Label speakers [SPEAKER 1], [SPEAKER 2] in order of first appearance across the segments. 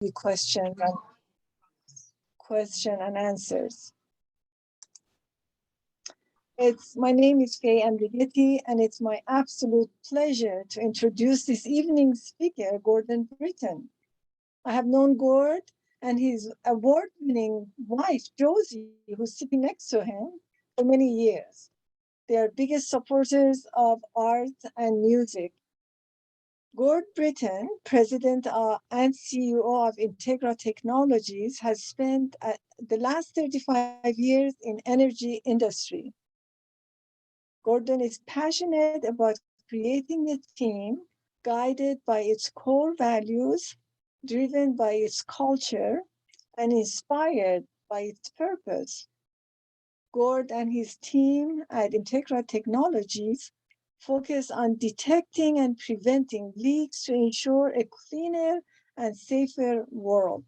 [SPEAKER 1] be question and answers. My name is Faye Andrighetti, and it's my absolute pleasure to introduce this evening's speaker, Gordon Britton. I have known Gord and his award-winning wife, Josie, who's sitting next to him, for many years. They are biggest supporters of art and music. Gord Britton, president and CEO of Integra Technologies, has spent the last 35 years in energy industry. Gordon is passionate about creating a team guided by its core values, driven by its culture, and inspired by its purpose. Gord and his team at Integra Technologies focus on detecting and preventing leaks to ensure a cleaner and safer world.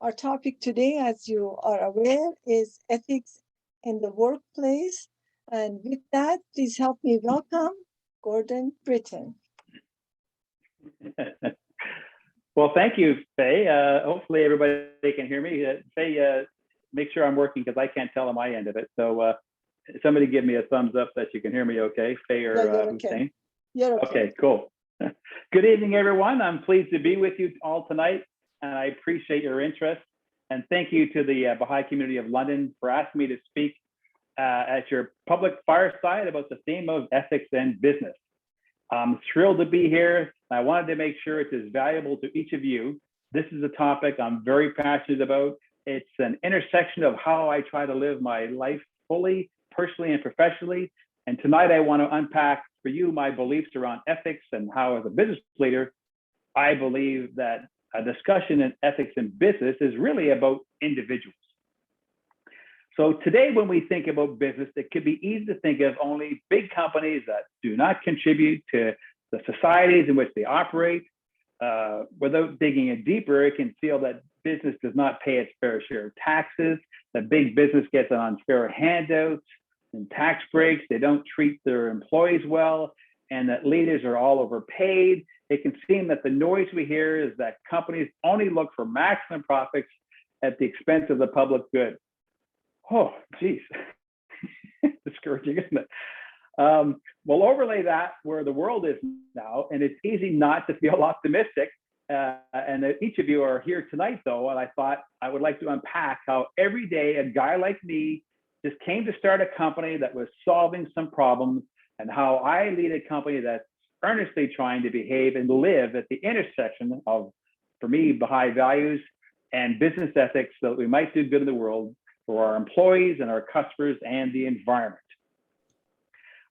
[SPEAKER 1] Our topic today, as you are aware, is ethics in the workplace. And with that, please help me welcome Gordon Britton.
[SPEAKER 2] Well, thank you, Faye. Hopefully everybody can hear me. Faye, make sure I'm working because I can't tell on my end of it. So somebody give me a thumbs up that you can hear me okay, Faye or Hussein.
[SPEAKER 1] You're okay.
[SPEAKER 2] Okay, cool. Good evening, everyone. I'm pleased to be with you all tonight, and I appreciate your interest. And thank you to the Baha'i community of London for asking me to speak at your public fireside about the theme of ethics and business. I'm thrilled to be here. I wanted to make sure it's as valuable to each of you. This is a topic I'm very passionate about. It's an intersection of how I try to live my life fully, personally and professionally. And tonight I want to unpack for you my beliefs around ethics and how, as a business leader, I believe that a discussion in ethics in business is really about individuals. So today, when we think about business, it could be easy to think of only big companies that do not contribute to the societies in which they operate. Without digging in deeper, it can feel that business does not pay its fair share of taxes, that big business gets unfair handouts and tax breaks, they don't treat their employees well, and that leaders are all overpaid. It can seem that the noise we hear is that companies only look for maximum profits at the expense of the public good. Oh, geez, discouraging, isn't it? We'll overlay that where the world is now, and it's easy not to feel optimistic. And each of you are here tonight, though, and I thought I would like to unpack how every day a guy like me just came to start a company that was solving some problems, and how I lead a company that's earnestly trying to behave and live at the intersection of, for me, Baha'i values and business ethics so that we might do good in the world for our employees and our customers and the environment.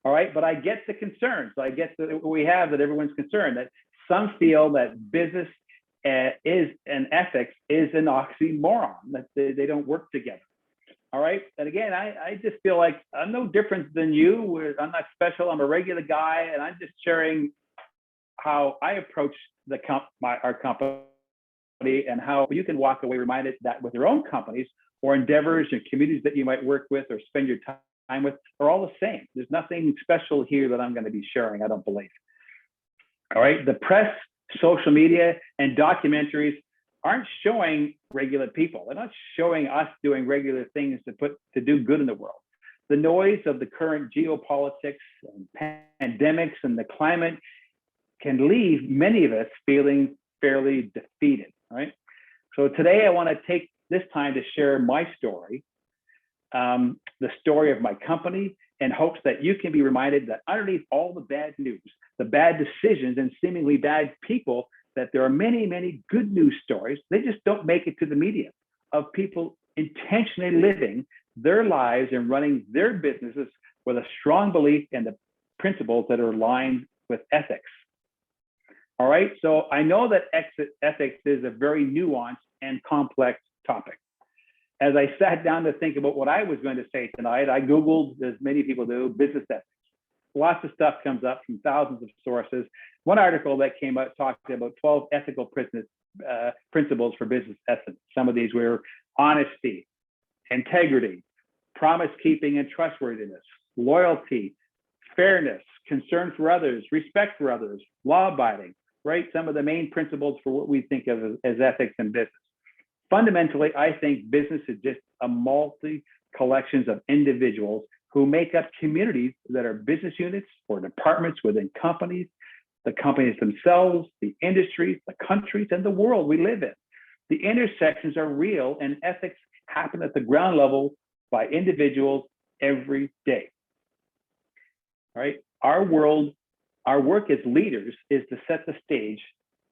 [SPEAKER 2] All right, but I get the concerns. I get that we have that everyone's concerned that some feel that business is and ethics is an oxymoron, that they don't work together. All right, and again, I just feel like I'm no different than you. I'm not special. I'm a regular guy, and I'm just sharing how I approach our company and how you can walk away reminded that with your own companies or endeavors and communities that you might work with or spend your time with are all the same. There's nothing special here that I'm going to be sharing, I don't believe. All right, the press, social media, and documentaries aren't showing regular people. They're not showing us doing regular things to do good in the world. The noise of the current geopolitics and pandemics and the climate can leave many of us feeling fairly defeated, right? So today I want to take this time to share my story, the story of my company, in hopes that you can be reminded that underneath all the bad news, the bad decisions, and seemingly bad people, that there are many, many good news stories. They just don't make it to the media, of people intentionally living their lives and running their businesses with a strong belief in the principles that are aligned with ethics. All right, so I know that ethics is a very nuanced and complex topic. As I sat down to think about what I was going to say tonight, I Googled, as many people do, business ethics. Lots of stuff comes up from thousands of sources. One article that came out talked about 12 ethical principles for business ethics. Some of these were honesty, integrity, promise keeping and trustworthiness, loyalty, fairness, concern for others, respect for others, law abiding, right? Some of the main principles for what we think of as ethics in business. Fundamentally, I think business is just a multi collections of individuals who make up communities that are business units or departments within companies, the companies themselves, the industries, the countries, and the world we live in. The intersections are real, and ethics happen at the ground level by individuals every day. All right, our work as leaders is to set the stage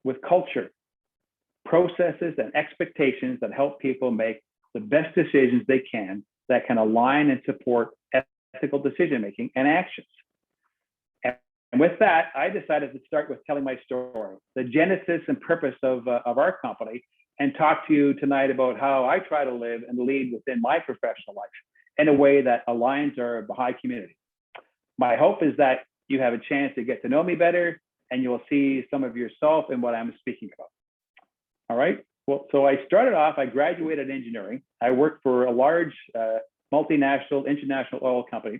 [SPEAKER 2] with culture, processes, and expectations that help people make the best decisions they can that can align and support ethical decision-making and actions. And with that, I decided to start with telling my story, the genesis and purpose of our company, and talk to you tonight about how I try to live and lead within my professional life in a way that aligns our Baha'i community. My hope is that you have a chance to get to know me better, and you will see some of yourself in what I'm speaking about. All right. Well, so I started off, I graduated engineering. I worked for a large multinational, international oil company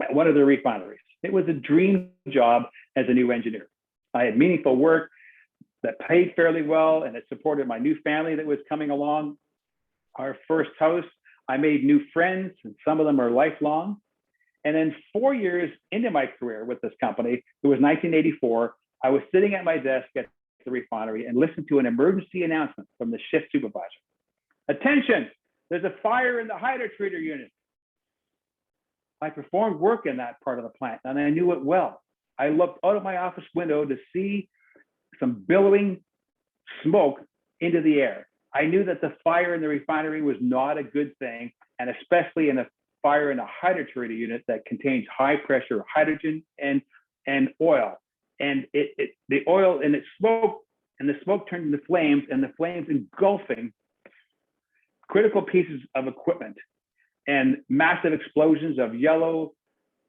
[SPEAKER 2] at one of their refineries. It was a dream job as a new engineer. I had meaningful work that paid fairly well, and it supported my new family that was coming along. Our first house, I made new friends, and some of them are lifelong. And then 4 years into my career with this company, it was 1984, I was sitting at my desk at the refinery and listened to an emergency announcement from the shift supervisor. Attention, there's a fire in the hydrotreater unit. I performed work in that part of the plant, and I knew it well. I looked out of my office window to see some billowing smoke into the air. I knew that the fire in the refinery was not a good thing, and especially in a fire in a hydrotreater unit that contains high pressure hydrogen and oil. And the oil and the smoke turned into flames, and the flames engulfing critical pieces of equipment and massive explosions of yellow,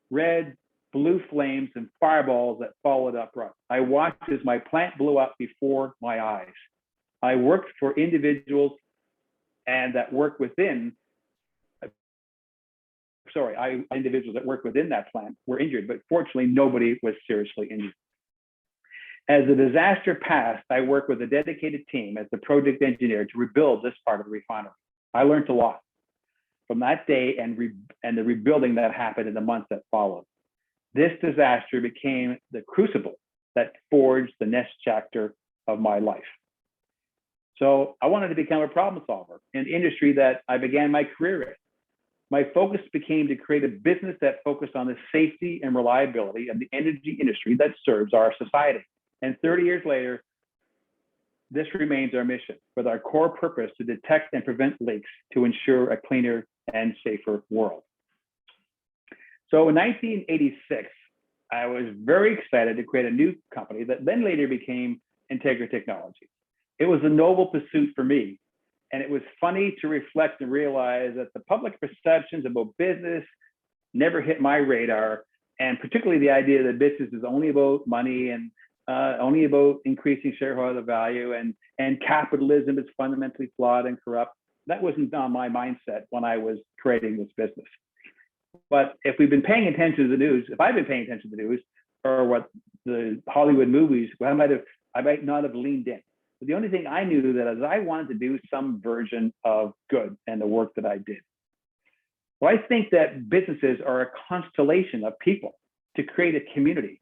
[SPEAKER 2] red, blue flames and fireballs that followed up. I watched as my plant blew up before my eyes. I worked for individuals and that work within, individuals that worked within that plant were injured, but fortunately nobody was seriously injured. As the disaster passed, I worked with a dedicated team as the project engineer to rebuild this part of the refinery. I learned a lot from that day and the rebuilding that happened in the months that followed. This disaster became the crucible that forged the next chapter of my life. So I wanted to become a problem solver in the industry that I began my career in. My focus became to create a business that focused on the safety and reliability of the energy industry that serves our society. And 30 years later, this remains our mission, with our core purpose to detect and prevent leaks to ensure a cleaner and safer world. So in 1986, I was very excited to create a new company that then later became Integra Technologies. It was a noble pursuit for me, and it was funny to reflect and realize that the public perceptions about business never hit my radar, and particularly the idea that business is only about money and only about increasing shareholder value, and capitalism is fundamentally flawed and corrupt. That wasn't on my mindset when I was creating this business. But if we've been paying attention to the news, if I've been paying attention to the news or what the Hollywood movies, well, I might not have leaned in. But the only thing I knew that is I wanted to do some version of good and the work that I did. Well, I think that businesses are a constellation of people to create a community.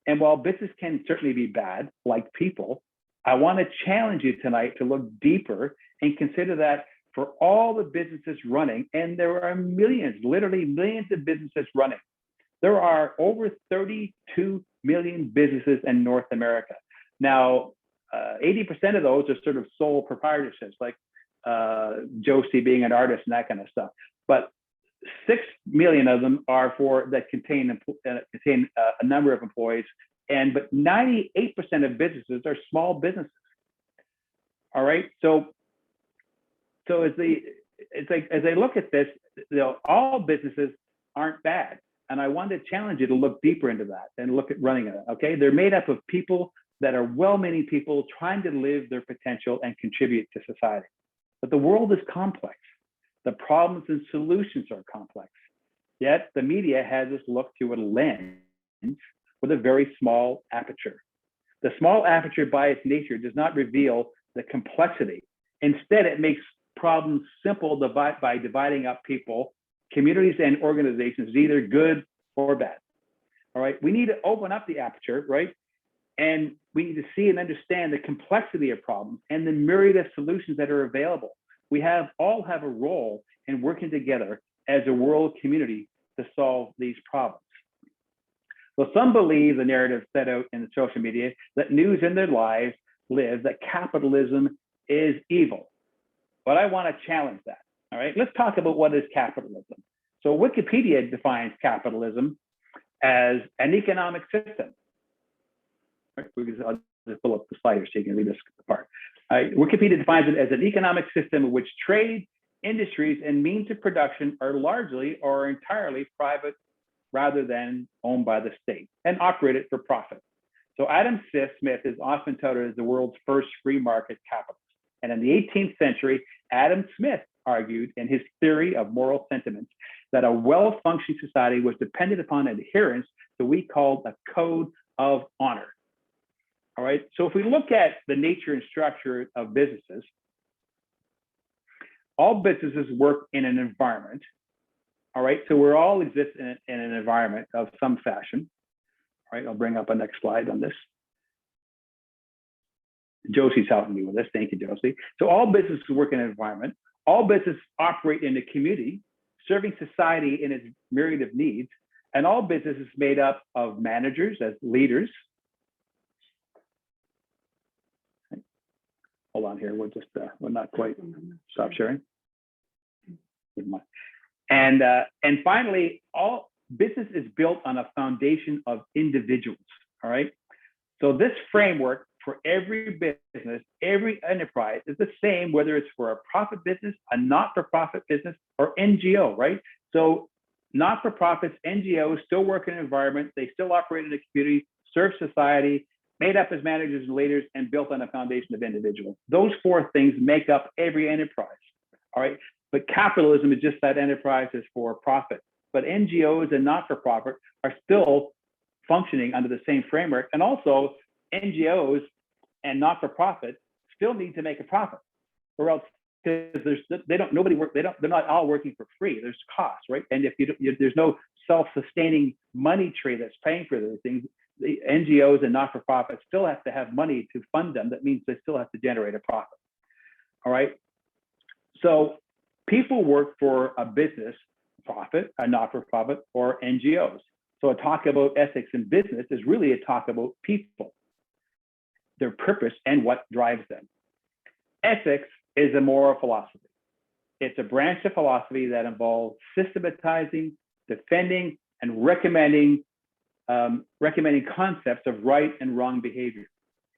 [SPEAKER 2] And while business can certainly be bad, like people, I want to challenge you tonight to look deeper and consider that for all the businesses running, and there are millions, literally millions of businesses running, there are over 32 million businesses in North America. Now, 80% of those are sort of sole proprietorships, like Josie being an artist and that kind of stuff. But 6 million of them are that contain a number of employees, but 98% of businesses are small businesses. All right, so as I look at this, all businesses aren't bad, and I want to challenge you to look deeper into that and look at running it. Okay, they're made up of people that are well-meaning people trying to live their potential and contribute to society. But the world is complex. The problems and solutions are complex. Yet the media has us look through a lens with a very small aperture. The small aperture by its nature does not reveal the complexity. Instead, it makes problems simple by dividing up people, communities, and organizations, either good or bad. All right, we need to open up the aperture, right? And we need to see and understand the complexity of problems and the myriad of solutions that are available. We all have a role in working together as a world community to solve these problems. Well, some believe the narrative set out in the social media that news in their lives live that capitalism is evil. But I want to challenge that. All right, let's talk about what is capitalism. So Wikipedia defines capitalism as an economic system. Right, I'll just pull up the slide here so you can read this part. Wikipedia defines it as an economic system in which trade, industries, and means of production are largely or entirely private rather than owned by the state and operated for profit. So Adam Smith is often touted as the world's first free market capitalist. And in the 18th century, Adam Smith argued in his theory of moral sentiments that a well-functioning society was dependent upon adherence to what we called a code of honor. All right, so if we look at the nature and structure of businesses, all businesses work in an environment. All right, so we all exist in an environment of some fashion. All right, I'll bring up a next slide on this. Josie's helping me with this. Thank you, Josie. So all businesses work in an environment. All businesses operate in a community, serving society in its myriad of needs. And all business is made up of managers as leaders. Okay. Hold on here. We're not quite stop sharing. And finally, all business is built on a foundation of individuals. All right. So this framework for every business, every enterprise is the same, whether it's for a profit business, a not-for-profit business, or NGO, right? So not-for-profits, NGOs still work in an environment, they still operate in a community, serve society, made up as managers and leaders, and built on a foundation of individuals. Those four things make up every enterprise, all right? But capitalism is just that enterprise is for profit. But NGOs and not-for-profit are still functioning under the same framework. And also NGOs and not-for-profit still need to make a profit, or else because they're not all working for free. There's costs, right? And if there's no self-sustaining money tree that's paying for those things, the NGOs and not-for-profits still have to have money to fund them. That means they still have to generate a profit. All right. So people work for a business, profit, a not-for-profit, or NGOs. So a talk about ethics in business is really a talk about people, their purpose, and what drives them. Ethics is a moral philosophy. It's a branch of philosophy that involves systematizing, defending, and recommending concepts of right and wrong behavior.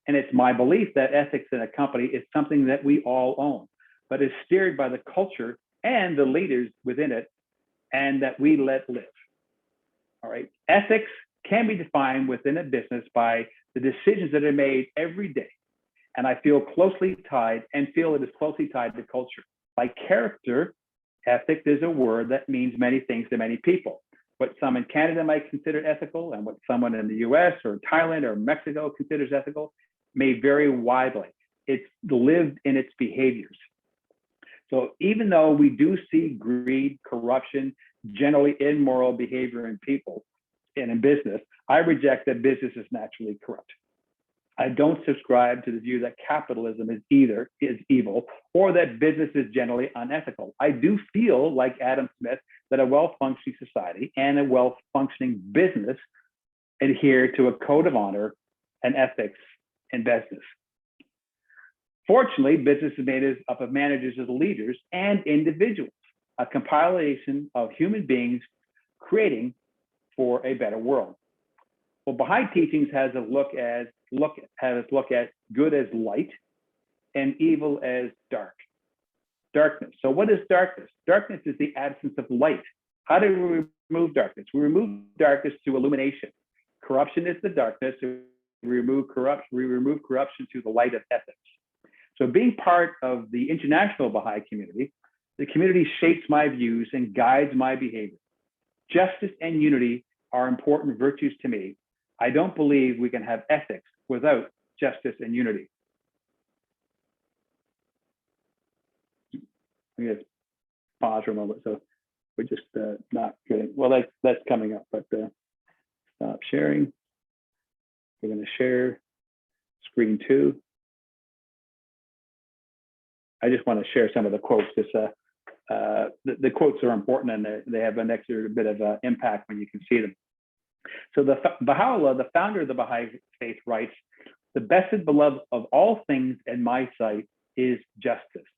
[SPEAKER 2] And it's my belief that ethics in a company is something that we all own, but is steered by the culture and the leaders within it, and that we let live. All right. Ethics can be defined within a business by the decisions that are made every day. And I feel it is closely tied to culture. By character, ethics is a word that means many things to many people. What some in Canada might consider ethical and what someone in the US or Thailand or Mexico considers ethical may vary widely. It's lived in its behaviors. So even though we do see greed, corruption, generally immoral behavior in people and in business, I reject that business is naturally corrupt. I don't subscribe to the view that capitalism is evil or that business is generally unethical. I do feel, like Adam Smith, that a well-functioning society and a well-functioning business adhere to a code of honor and ethics in business. Fortunately, business is made up of managers as leaders and individuals, a compilation of human beings creating for a better world. Well, Baha'i teachings has us look at good as light and evil as darkness. So what is darkness? Darkness is the absence of light. How do we remove darkness? We remove darkness through illumination. Corruption is the darkness. We remove corruption through the light of ethics. So being part of the international Baha'i community, the community shapes my views and guides my behavior. Justice and unity are important virtues to me. I don't believe we can have ethics without justice and unity. Let me just pause for a moment. So we're just not getting, well, that's coming up, but stop sharing. We're going to share screen 2. I just want to share some of the quotes. The quotes are important, and they have an extra bit of impact when you can see them. So Baha'u'llah, the founder of the Baha'i faith, writes, "The best and beloved of all things in my sight is justice."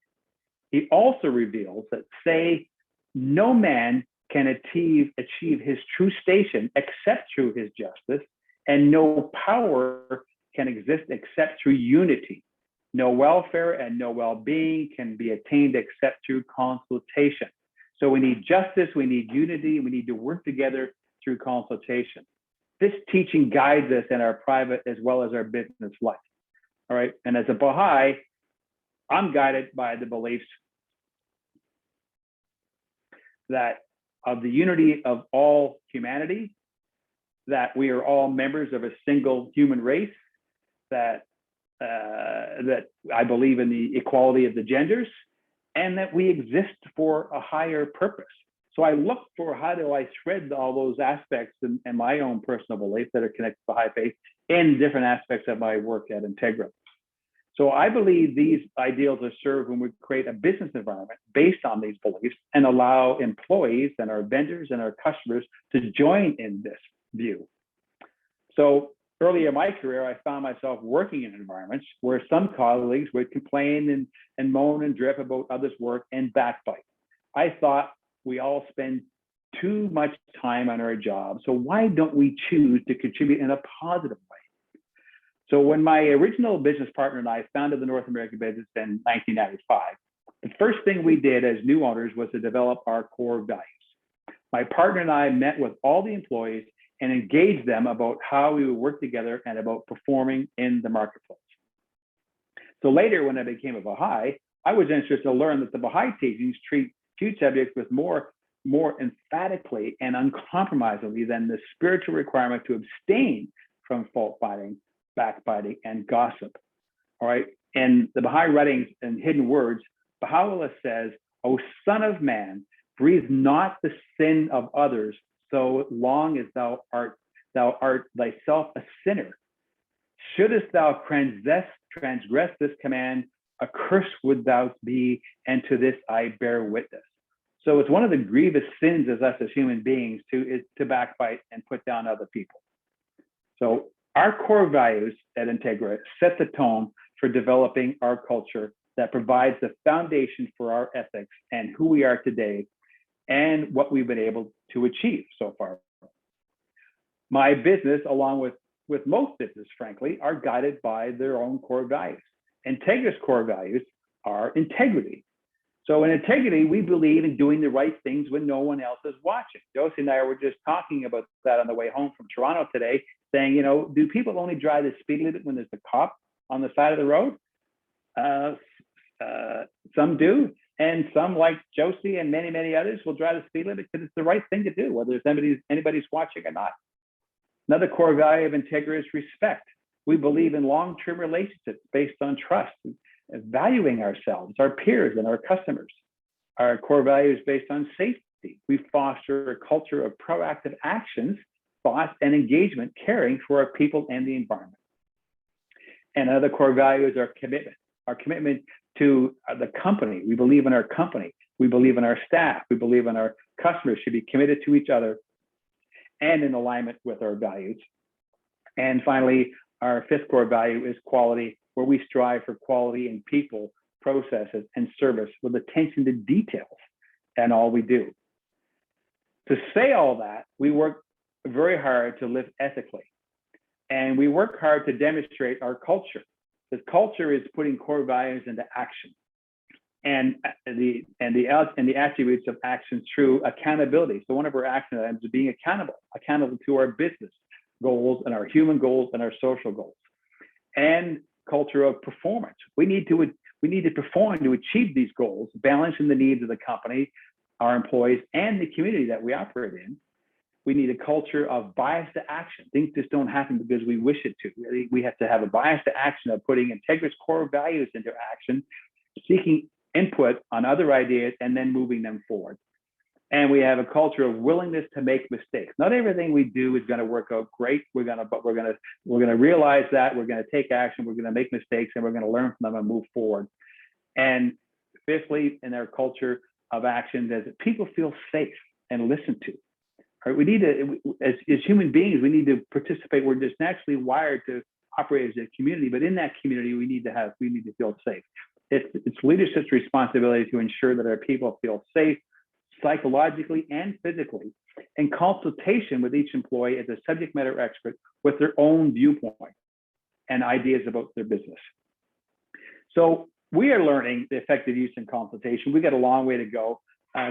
[SPEAKER 2] He also reveals that, say, no man can achieve his true station except through his justice, and no power can exist except through unity. No welfare and no well-being can be attained except through consultation. So we need justice, we need unity, we need to work together through consultation. This teaching guides us in our private as well as our business life. All right, and as a Baha'i, I'm guided by the beliefs that of the unity of all humanity, that we are all members of a single human race, that I believe in the equality of the genders, and that we exist for a higher purpose. So I look for how do I thread all those aspects and my own personal beliefs that are connected to Baha'i faith in different aspects of my work at Integra. So I believe these ideals are served when we create a business environment based on these beliefs and allow employees and our vendors and our customers to join in this view. So early in my career, I found myself working in environments where some colleagues would complain and moan and drip about others' work and backbite. I thought we all spend too much time on our job, so why don't we choose to contribute in a positive way? So when my original business partner and I founded the North American business in 1995, the first thing we did as new owners was to develop our core values. My partner and I met with all the employees and engaged them about how we would work together and about performing in the marketplace. So later, when I became a Baha'i, I was interested to learn that the Baha'i teachings treat few subjects with more emphatically and uncompromisingly than the spiritual requirement to abstain from fault-finding, backbiting, and gossip. All right. In the Baha'i writings and hidden words, Baha'u'llah says, "O son of man, breathe not the sin of others, so long as thou art thyself a sinner. Shouldest thou transgress this command, accursed would thou be, and to this I bear witness." So it's one of the grievous sins as us as human beings to backbite and put down other people. So our core values at Integra set the tone for developing our culture that provides the foundation for our ethics and who we are today and what we've been able to achieve so far. My business, along with most business, frankly, are guided by their own core values. Integra's core values are integrity. So in integrity, we believe in doing the right things when no one else is watching. Josie and I were just talking about that on the way home from Toronto today, saying, do people only drive the speed limit when there's a cop on the side of the road? Some do. And some, like Josie and many, many others, will drive the speed limit because it's the right thing to do, whether anybody's watching or not. Another core value of Integra is respect. We believe in long-term relationships based on trust, and valuing ourselves, our peers, and our customers. Our core value is based on safety. We foster a culture of proactive actions, thoughts, and engagement, caring for our people and the environment. And another core value is our commitment to the company. We believe in our company. We believe in our staff. We believe in our customers should be committed to each other and in alignment with our values. And finally, our fifth core value is quality, where we strive for quality in people, processes, and service with attention to details in all we do. To say all that, we work very hard to live ethically, and we work hard to demonstrate our culture. This culture is putting core values into action, and the attributes of action through accountability. So one of our action items is being accountable to our business goals and our human goals and our social goals, and culture of performance. We need to perform to achieve these goals, balancing the needs of the company, our employees, and the community that we operate in. We need a culture of bias to action. Things just don't happen because we wish it to. We have to have a bias to action of putting Integra's core values into action, seeking input on other ideas, and then moving them forward. And we have a culture of willingness to make mistakes. Not everything we do is going to work out great. But we're going to realize that we're going to take action. We're going to make mistakes, and we're going to learn from them and move forward. And fifthly, in our culture of action, is that people feel safe and listened to. Right? We need to, as human beings, we need to participate. We're just naturally wired to operate as a community, but in that community, we need to feel safe. It's leadership's responsibility to ensure that our people feel safe, psychologically and physically, in consultation with each employee as a subject matter expert with their own viewpoint and ideas about their business. So we are learning the effective use in consultation. We got a long way to go.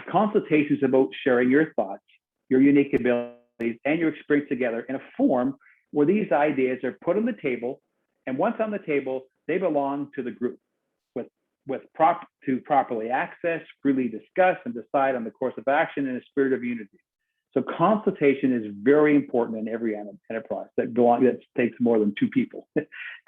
[SPEAKER 2] Consultation is about sharing your thoughts, your unique abilities, and your experience together in a form where these ideas are put on the table, and once on the table, they belong to the group to properly access, freely discuss, and decide on the course of action in a spirit of unity. So consultation is very important in every enterprise that takes more than two people.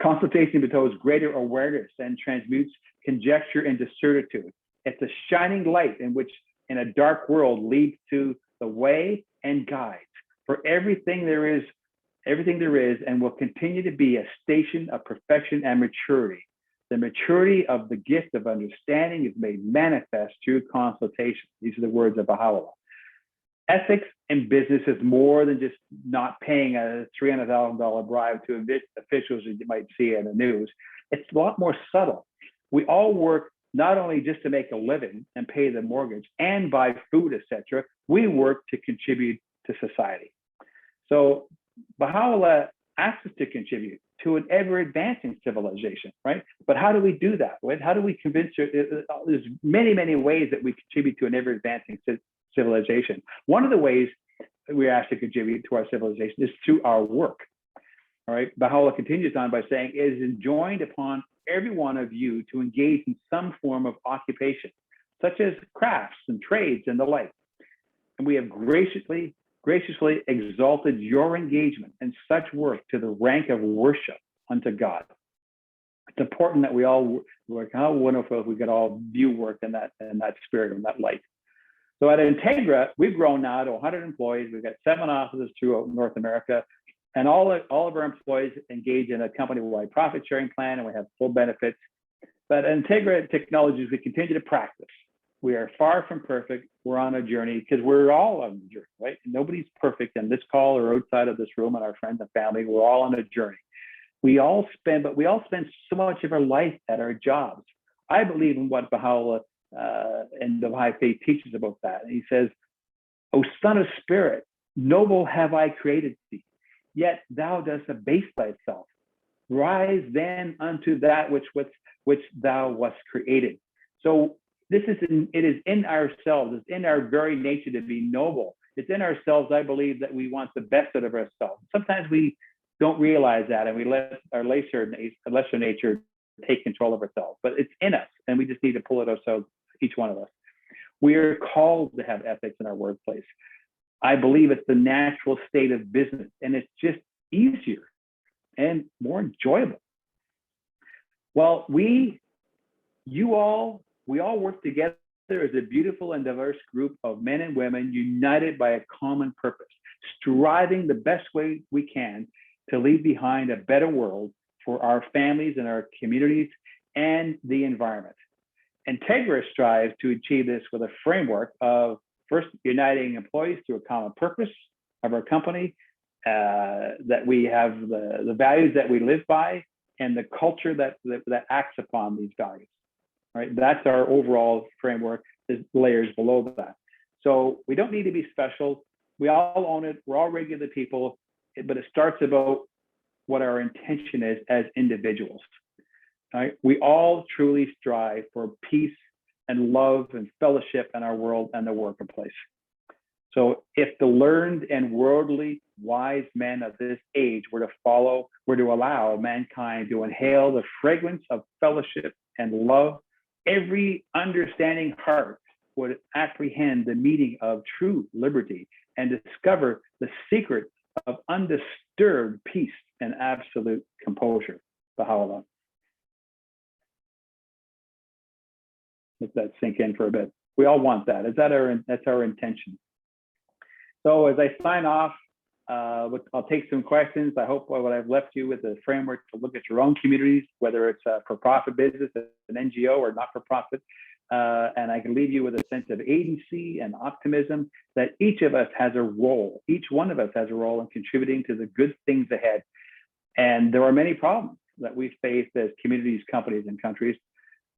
[SPEAKER 2] Consultation bestows greater awareness and transmutes conjecture into certitude. It's a shining light in which, in a dark world, leads to the way and guides for everything there is, and will continue to be a station of perfection and maturity. The maturity of the gift of understanding is made manifest through consultation. These are the words of Baha'u'llah. Ethics in business is more than just not paying a $300,000 bribe to officials that you might see in the news. It's a lot more subtle. We all work not only just to make a living and pay the mortgage and buy food, etc. We work to contribute to society. So Baha'u'llah asks us to contribute to an ever-advancing civilization, right? But how do we do that? How do we convince her? There's many, many ways that we contribute to an ever-advancing civilization. One of the ways we're asked to contribute to our civilization is through our work, all right? Baha'u'llah continues on by saying, it is enjoined upon every one of you to engage in some form of occupation, such as crafts and trades and the like. And we have graciously exalted your engagement in such work to the rank of worship unto God. It's important that we all work. How wonderful if we could all view work in that spirit and that light. So at Integra, we've grown now to 100 employees. We've got 7 offices throughout North America, and all of our employees engage in a company-wide profit sharing plan, and we have full benefits. But at Integra Technologies, we continue to practice. We are far from perfect. We're on a journey because we're all on a journey, right? Nobody's perfect in this call or outside of this room, and our friends and family, we're all on a journey. We all spend so much of our life at our jobs. I believe in what Baha'u'llah and the Baha'i faith teaches about that. And he says, O son of spirit, noble have I created thee, yet thou dost abase thyself. Rise then unto that which thou wast created. So it is in ourselves, it's in our very nature to be noble. It's in ourselves, I believe, that we want the best out of ourselves. Sometimes we don't realize that, and we let our lesser nature take control of ourselves, but it's in us, and we just need to pull it ourselves, each one of us. We are called to have ethics in our workplace. I believe it's the natural state of business, and it's just easier and more enjoyable. Well, we all work together as a beautiful and diverse group of men and women united by a common purpose, striving the best way we can to leave behind a better world for our families and our communities and the environment. Integra strives to achieve this with a framework of first uniting employees through a common purpose of our company, that we have the values that we live by and the culture that acts upon these values. Right, that's our overall framework. There's layers below that. So we don't need to be special. We all own it. We're all regular people, but it starts about what our intention is as individuals. Right? We all truly strive for peace and love and fellowship in our world and the workplace. So if the learned and worldly wise men of this age were to allow mankind to inhale the fragrance of fellowship and love, every understanding heart would apprehend the meaning of true liberty and discover the secret of undisturbed peace and absolute composure. Baha'u'llah. Let that sink in for a bit. We all want that. That's our intention. So as I sign off, I'll take some questions. I hope what I've left you with a framework to look at your own communities, whether it's a for-profit business, an NGO, or not-for-profit. And I can leave you with a sense of agency and optimism that each of us has a role. Each one of us has a role in contributing to the good things ahead. And there are many problems that we face as communities, companies, and countries.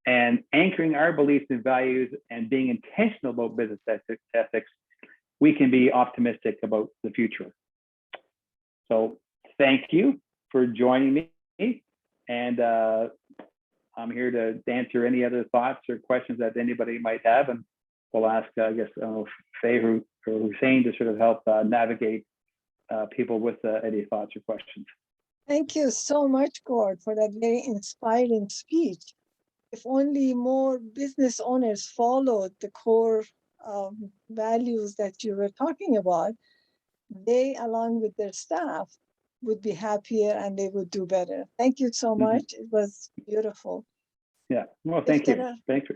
[SPEAKER 2] And anchoring our beliefs and values and being intentional about business ethics, we can be optimistic about the future. So thank you for joining me. And I'm here to answer any other thoughts or questions that anybody might have. And we'll ask, I guess, Faye or Hussein to sort of help navigate people with any thoughts or questions.
[SPEAKER 1] Thank you so much, Gord, for that very inspiring speech. If only more business owners followed the core values that you were talking about, they, along with their staff, would be happier and they would do better. Thank you so much. It was beautiful.
[SPEAKER 2] Yeah, well, thank you. Thanks.